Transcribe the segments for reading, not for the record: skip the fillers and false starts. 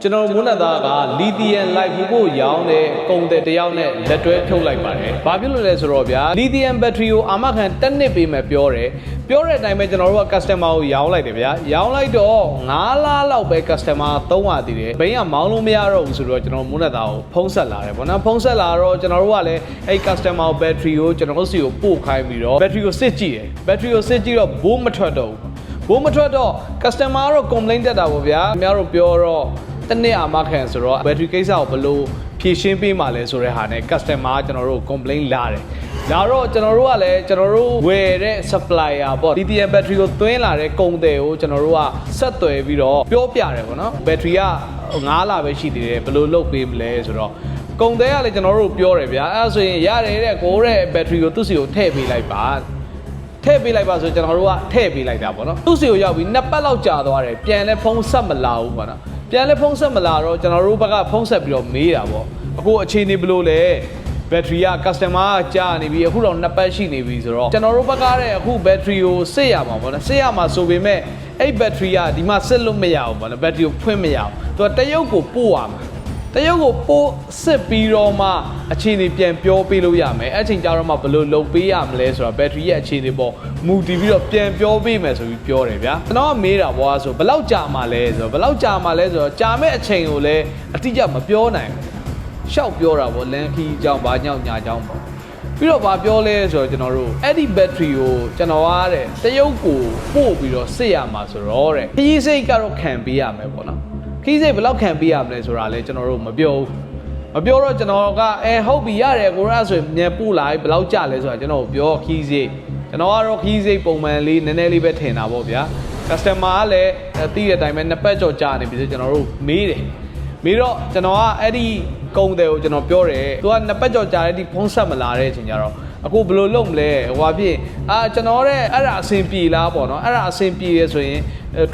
ကျွန်တော်မွန်းတဲ့သားကလီသီယမ်လိုက်ဖို့ရောင်းတဲ့ကုန်တဲ့တယောက်နဲ့လက်တွဲထုတ်လိုက်ပါတယ်။ဘာဖြစ်လို့လဲဆိုတော့ဗျာလီသီယမ်ဘက်ထရီကိုအာမခံတစ်နှစ်ပေးမယ်ပြောတယ်။ပြောတဲ့အတိုင်းပဲကျွန်တော်တို့က customer ကိုရောင်းလိုက်တယ်ဗျာ။ရောင်းလိုက်တော့9လလောက်ပဲ customer သုံးရသေးတယ်။ဘိန်းကမောင်းလို့မရတော့ဘူးဆိုတော့ကျွန်တော်မွန်းတဲ့သားကိုဖုံးဆက်လာတယ်ပေါ့နော်။ဖုံးဆက်လာတော့ကျွန်တော်တို့ကလည်းအဲ့ customer ဘက်ထရီကိုကျွန်တော်တို့စီကိုပို့ခိုင်းပြီးတော့ဘက်ထရီကိုစစ်ကြည့်တယ်။ဘက်ထရီကိုစစ်ကြည့်တော့ဘိုးမထွက်တော့ဘူး။ဘိုးမထွက်တော့ customer ကတော့ complaint တက်တာပေါ့ဗျာ။ခင်ဗျားတို့ပြောတော့တနေ့အာမခံဆိုတော့ battery ကိစ္စကိုဘယ်လိုဖြည့်ရှင်းပေးမှလဲဆိုတဲ့ဟာနဲ့ customer ကျွန်တော်တို့ complaint လာတယ်။လာတော့ကျွန်တော်တို့ကလည်းကျွန်တော်တို့ဝယ်တဲ့ supplier ပေါ့ lithium battery ကိုသွင်းလာတဲ့ကုန်သည်ကိုကျွန်တော်တို့ကဆက်သွယ်ပြီးတော့ပြောပြတယ်ပေါ့နော်။ battery က9လပဲရှိသေးတယ်ဘယ်လိုလုပ်ပေးမလဲဆိုတော့ကုန်သည်ကလည်းကျွန်တော်တို့ပြောတယ်ဗျာ။အဲဒါဆိုရင်ရတယ်တဲ့ကိုတဲ့ battery ကိုသူ့စီကိုထည့်ပေးလိုက်ပါထည့်ပေးလိုက်ပါဆိုကျွန်တော်တို့ကထည့်ပေးလိုက်တာပေါ့နော်။သူ့စီကိုရောက်ပြီး2ပတ်လောက်ကြာသွားတယ်ပြန်လဲဖုံးဆက်မလာဘူးပေါ့နော်။ပြန်လဲဖုံးဆက်မလာတော့ကျွန်တော်တို့ဘက်ကဖုံးဆက်ပြီးတော့မေးတာပေါ့အခုအခြေအနေဘယ်လိုလဲဘက်ထရီက customer ကကြာနေပြီအခုတော့2ပတ်ရှိနေပြီဆိုတော့ကျွန်တော်တို့ဘက်ကလည်းအခုဘက်ထရီကိုစစ်ရမှာပေါ့နော်စစ်ရမှာဆိုပေမဲ့အဲ့ဘက်ထရီကဒီမှာစစ်လို့မရဘူးပေါ့နော်ဘက်ထရီကိုဖွင့်မရဘူးသူကတရုတ်ကိုပို့ရမှာတရုတ်ကိုပို့စစ်ပြီးတော့မှအခြေအနေပြန်ပြောပေးလို့ရမယ်အဲ့ချိန်ကျတော့မှဘယ်လိုလုပ်ပေးရမလဲဆိုတော့ဘက်ထရီရဲ့အခြေအနေပေါ်မူတည်ပြီးတော့ပြန်ပြောပေးမယ်ဆိုပြီးပြောတယ်ဗျာကျွန်တော်ကမေးတာပေါ့ဆိုဘယ်လောက်ကြာမှလဲဆိုတော့ဘယ်လောက်ကြာမှလဲဆိုတော့ကြာမဲ့အချိန်ကိုလည်းအတိအကျမပြောနိုင်ဘူးရှောက်ပြောတာပေါ့လန်ခီကြောင်းဘာညောက်ညာကြောင်းပေါ့ပြီးတော့ဘာပြောလဲဆိုတော့ကျွန်တော်တို့အဲ့ဒီဘက်ထရီကိုကျွန်တော်ကတဲ့တရုတ်ကိုပို့ပြီးတော့စစ်ရမှာဆိုတော့တဲ့ခရီးစိတ်ကတော့ခံပေးရမယ်ပေါ့နော်ခီးစိတ်ဘယ်လောက်ခံပေးရမလဲဆိုတာလဲကျွန်တော်တို့မပြောတော့ကျွန်တော်ကဟုတ်ပြီရတယ်ကိုရဆိုရင်မြန်ပို့လိုက်ဘယ်လောက်ကြာလဲဆိုတာကျွန်တော်ပြောခီးစိတ်ကျွန်တော်ကတော့ခီးစိတ်ပုံမှန်လေးနည်းနည်းလေးပဲထင်တာပေါ့ဗျာ customer ကလည်းသိတဲ့အတိုင်းပဲ2ပတ်ကျော်ကြာနေပြီဆိုကျွန်တော်တို့မေးတယ်မေးတော့ကျွန်တော်ကအဲ့ဒီကုန်တယ်ကိုကျွန်တော်ပြောတယ်သူက2ပတ်ကျော်ကြာတဲ့ဒီဖုံးဆက်မလာတဲ့အချိန်ကျတော့အခုဘယ်လိုလုပ်မလဲဟိုဖြစ်ကျွန်တော်တဲ့အဲ့ဒါအဆင်ပြေလားပေါ့နော်အဲ့ဒါအဆင်ပြေရဆိုရင်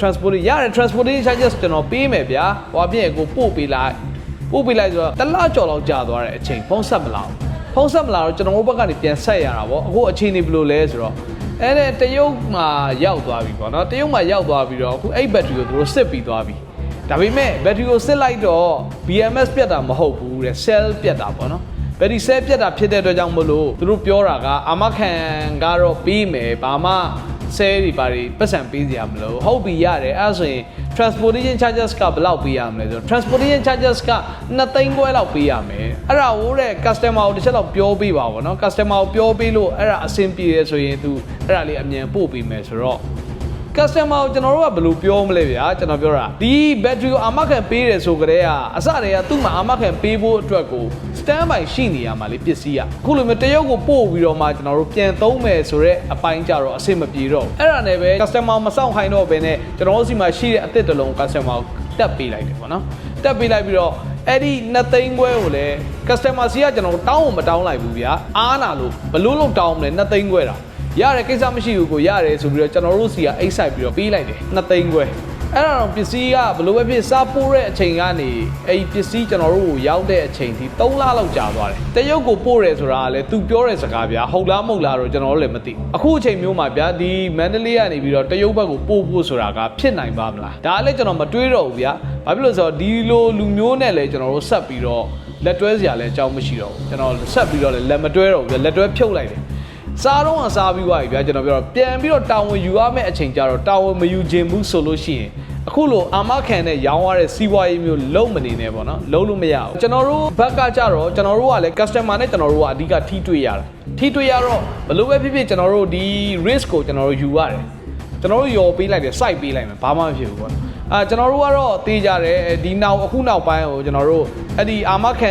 transport ရတယ် transportation charges ကျွန်တော်ပေးမယ်ဗျာဟိုဖြစ်ကိုပို့ပေးလိုက်ဆိုတော့တစ်လကျော်လောက်ကြာသွားတဲ့အချိန်ဖုံးဆက်မလာတော့ကျွန်တော်တို့ဘက်ကနေပြန်ဆက်ရတာပေါ့အခုအချိန်နေဘယ်လိုလဲဆိုတော့အဲ့ဒါတရုတ်မှာရောက်သွားပြီပေါ့နော်တရုတ်မှာရောက်သွားပြီးတော့အခုအဲ့ဘက်ထရီကိုသူတို့စစ်ပြီးသွားပြီဒါပေမဲ့ဘက်ထရီကိုစစ်လိုက်တော့ BMS ပြတ်တာမဟုတ်ဘူးတဲ့ cell ပြတ်တာပေါ့နော်ဘယ်ဒီ cell ပြတ်တာဖြစ်တဲ့အတွက်ကြောင့်မလို့သူတို့ပြောတာကအာမခံကတော့ပြီးမယ်ဘာမှ cell တွေဘာတွေပတ်စံပေးစရာမလိုဟုတ်ပြီရတယ်အဲ့ဆိုရင် transportation charges ကဘယ်လောက်ပေးရမလဲဆိုတော့ transportation charges က2သိန်းခွဲလောက်ပေးရမယ်အဲ့ဒါဟိုတဲ့ customer ကိုတစ်ချက်တော့ပြောပေးပါဘောနော် customer ကိုပြောပေးလို့အဲ့ဒါအဆင်ပြေရဆိုရင်သူအဲ့ဒါလေးအမြန်ပို့ပေးမယ်ဆိုတော့ customer ကိုကျွန်တော်တို့ကဘယ်လိုပြောမလဲဗျာကျွန်တော်ပြောတာဒီ battery ကိုအာမခံပေးတယ်ဆိုကြတဲ့အစတည်းကသူ့မှာအာမခံပေးဖို့အတွက်ကို stand by ရှိနေရမှာလေပစ္စည်းကအခုလိုမျိုးတရုတ်ကိုပို့ပြီးတော့မှကျွန်တော်တို့ပြန်သုံးမယ်ဆိုတော့အပိုင်းကြတော့အဆင်မပြေတော့အဲ့ဒါနဲ့ပဲ customer မစောင့်ခိုင်းတော့ဘဲနဲ့ကျွန်တော်တို့စီမှာရှိတဲ့အသစ်တစ်လုံး customer ကိုတက်ပေးလိုက်တယ်ပေါ့နော်တက်ပေးလိုက်ပြီးတော့အဲ့ဒီ2သိန်းခွဲကိုလည်း customer စီကကျွန်တော်တောင်းအောင်မတောင်းလိုက်ဘူးဗျာအားနာလို့ဘလို့လို့တောင်းမလဲ2သိန်းခွဲတာရတယ်ကိစ္စမရှိဘူးကိုရတယ်ဆိုပြီးတော့ကျွန်တော်တို့စီကအိတ်ဆိုင်ပြီးတော့ပေးလိုက်တယ်2သိန်းခွဲအဲ့ဒါတော့ပစ္စည်းကဘလို့ပဲဖြစ်စားပိုးတဲ့အချိန်ကနေအဲ့ဒီပစ္စည်းကျွန်တော်တို့ကိုရောက်တဲ့အချိန်ထိ3လလောက်ကြာသွားတယ်တရုတ်ကိုပို့တယ်ဆိုတာကလည်းသူပြောတဲ့စကားဗျာဟုတ်လားမဟုတ်လားတော့ကျွန်တော်တို့လည်းမသိအခုအချိန်မျိုးမှာဗျာဒီမန္တလေးကနေပြီးတော့တရုတ်ဘက်ကိုပို့ဖို့ဆိုတာကဖြစ်နိုင်ပါမလားဒါလည်းကျွန်တော်မတွေးတော့ဘူးဗျာဘာဖြစ်လို့ဆိုတော့ဒီလိုလူမျိုးနဲ့လည်းကျွန်တော်တို့ဆက်ပြီးတော့လက်တွဲစရာလည်းအကြောင်းမရှိတော့ဘူးကျွန်တော်ဆက်ပြီးတော့လည်းလက်မတွဲတော့ဘူးလက်တွဲဖြုတ်လိုက်တယ်စားတော့စားပြီးသွားပြီဗျာကျွန်တော်ပြောတော့ပြန်ပြီးတော့တာဝန်ယူရမယ့်အချိန်ကြတော့တာဝန်မယူခြင်းဘူးဆိုလို့ရှိရင်အခုလိုအာမခံနဲ့ရောင်းရတဲ့စီးပွားရေးမျိုးလုံးမနေနဲ့ပေါ့နော်လုံးလို့မရဘူးကျွန်တော်တို့ဘက်ကကြတော့ကျွန်တော်တို့ကလည်း customer နဲ့ကျွန်တော်တို့ကအဓိကထိတွေ့ရတာထိတွေ့ရတော့ဘလို့ပဲဖြစ်ဖြစ်ကျွန်တော်တို့ဒီ risk ကိုကျွန်တော်တို့ယူရတယ်ကျွန်တော်တို့ရော်ပေးလိုက်တယ် site ပေးလိုက်မယ်ဘာမှမဖြစ်ဘူးပေါ့ကျွန်တော်တို့ကတော့တေးကြတယ်ဒီနောက်အခုနောက်ပိုင်းကိုကျွန်တော်တို့အဲ့ဒီအာမခံ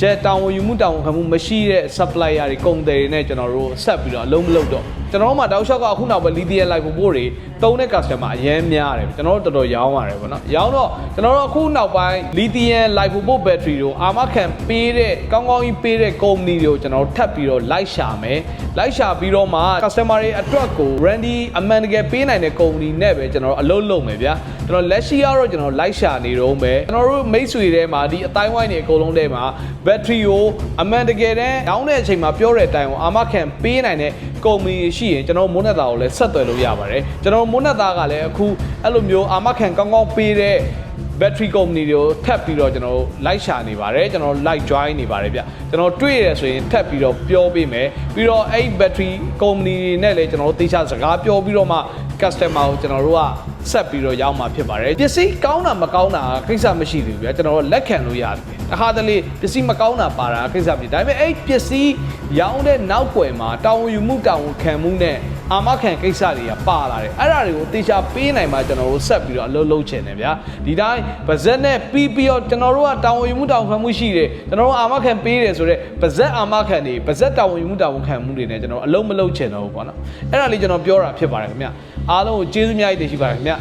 ချက်တောင်းဝန်ယူမှုတောင်းဝန်ခံမှုမရှိတဲ့ supplier တွေကုန်တယ်တွေနဲ့ကျွန်တော်တို့ဆက်ပြီးတော့အလုံးမလုပ်တော့ကျွန်တော်တို့မှာတောက်လျှောက်ကအခုနောက်ပဲ lithium light ဖို့တွေတုံးတဲ့ customer အရင်များတယ်ကျွန်တော်တို့တော်တော်ရောင်းရတယ်ပေါ့နော်ရောင်းတော့ကျွန်တော်တို့အခုနောက်ပိုင်း lithium light ဖို့ battery တို့အာမခံပေးတဲ့ကောင်းကောင်းကြီးပေးတဲ့ company တွေကိုကျွန်တော်တို့ထပ်ပြီးတော့လိုက်ရှာမယ်လိုက်ရှာပြီးတော့မှ customer တွေအတွက်ကို randy အမှန်တကယ်ပေးနိုင်တဲ့ company နဲ့ပဲကျွန်တော်တို့အလုပ်လုပ်မယ်ဗျာကျွန်တော်လက်ရှိကတော့ကျွန်တော်လိုက်ရှာနေတော့မယ်ကျွန်တော်တို့မိတ်ဆွေထဲမှာဒီအတိုင်းဝိုင်းတွေအကုန်လုံးထဲမှာ battery ကိုအမှန်တကယ်တမ်းရောင်းတဲ့အချိန်မှာပြောတဲ့အတိုင်းကိုအာမခံပေးနိုင်တဲ့ကုမ္ပဏီရှိရင်ကျွန်တော်မွန်းတဲ့သားကိုလည်းဆက်သွယ်လို့ရပါတယ်ကျွန်တော်မွန်းတဲ့သားကလည်းအခုအဲ့လိုမျိုးအာမခံကောင်းကောင်းပေးတဲ့ battery company တွေကိုထပ်ပြီးတော့ကျွန်တော်တို့ like ရှာနေပါတယ်ကျွန်တော်တို့ like join နေပါတယ်ဗျကျွန်တော်တွေ့ရဆိုရင်ထပ်ပြီးတော့ပြောပေးမယ်ပြီးတော့အဲ့ battery company တွေနဲ့လည်းကျွန်တော်တို့တေချာစကားပြောပြီးတော့မှ customer ကိုကျွန်တော်တို့ကဆက်ပြီးတော့ရောက်မှာဖြစ်ပါတယ်ပစ္စည်းကောင်းတာမကောင်းတာကိစ္စမရှိသေးဘူးဗျကျွန်တော်တို့လက်ခံလို့ရတယ်အခါတလေပစ္စည်းမကောင်းတာပါတာကိစ္စဖြစ်ဒါပေမဲ့အဲ့ပစ္စည်းရောင်းတဲ့နောက်ွယ်မှာတာဝန်ယူမှုတာဝန်ခံမှုနဲ့အာမခံကိစ္စတွေကပါလာတယ်အဲ့ဒါတွေကိုတေချာပေးနိုင်မှာကျွန်တော်တို့ဆက်ပြီးတော့အလုပ်လုပ်ချင်တယ်ဗျာဒီတိုင်းဗဇက်နဲ့ပြီးပြီးတော့ကျွန်တော်တို့ကတာဝန်ယူမှုတာဝန်ခံမှုရှိတယ်ကျွန်တော်တို့အာမခံပေးတယ်ဆိုတော့ဗဇက်အာမခံတွေဗဇက်တာဝန်ယူမှုတာဝန်ခံမှုတွေနဲ့ကျွန်တော်အလုပ်မလုပ်ချင်တော့ဘူးပေါ့နော်အဲ့ဒါလေးကျွန်တော်ပြောတာဖြစ်ပါတယ်ခင်ဗျာအားလုံးကိုကျေးဇူးများကြီးတင်ရှိပါတယ်ခင်ဗျာ